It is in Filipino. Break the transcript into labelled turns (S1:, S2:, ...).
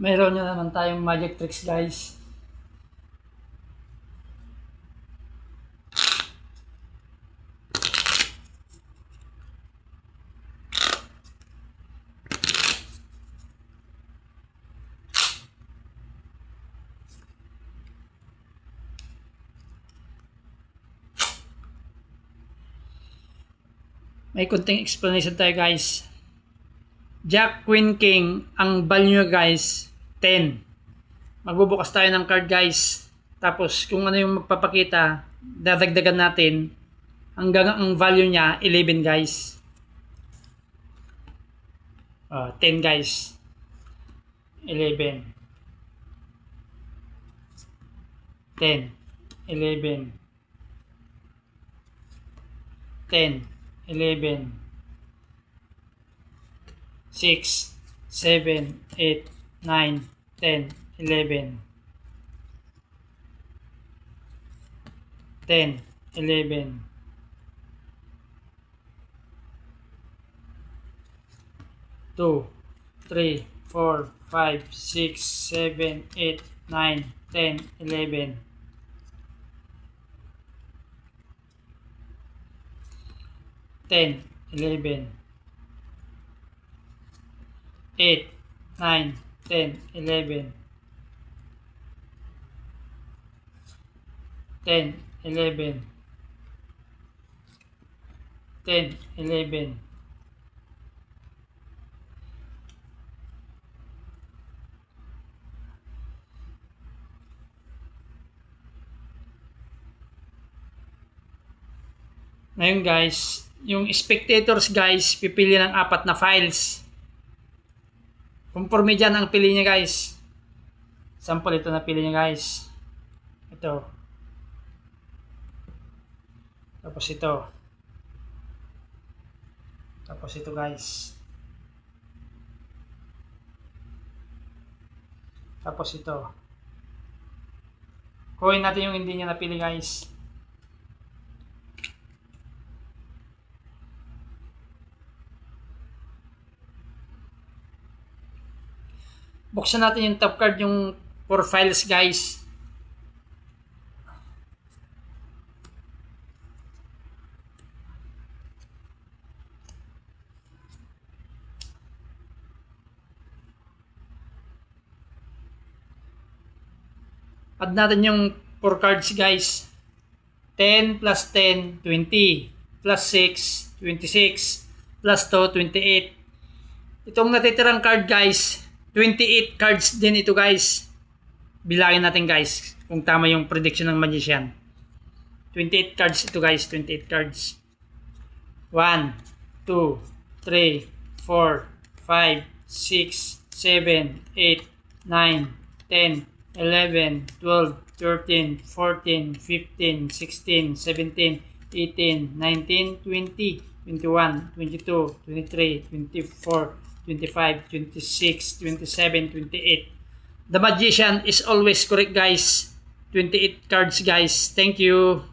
S1: Meron na naman tayong magic tricks guys. May kunting explanation tayo guys. Jack, Queen, King, ang value nyo guys, 10. Magbubukas tayo ng card guys. Tapos kung ano yung magpapakita, dadagdagan natin hanggang ang value niya, 11 guys. 10 guys. 11. 10. 11. 10. 11. 6, 7, 8, 9, 10, 11. 10, 11. 2, 3, 4, 5, 6, 7, 8, 9, 10, 11. 10, 11. 8, 9, 10, 11. 10, 11. 10, 11. Ngayon guys, yung spectators guys, pipili ng 4 na files. Conforme dyan ang pili niya guys. Sample ito na pili niya guys. Ito. Tapos ito. Tapos ito guys. Tapos ito. Kuhin natin yung hindi niya napili guys. Buksan natin yung top card, yung 4 files guys. Add natin yung 4 cards guys. 10 plus 10, 20. Plus 6, 26. Plus 2, 28. Itong natitirang card guys, 28 cards din ito guys. Bilangin natin guys kung tama yung prediction ng magician. 28 cards ito guys, 28 cards. 1, 2, 3, 4, 5, 6, 7, 8, 9, 10, 11, 12, 13, 14, 15, 16, 17, 18, 19, 20, 21, 22, 23, 24, 25, 26, 27, 28. The magician is always correct guys. 28 cards guys. Thank you.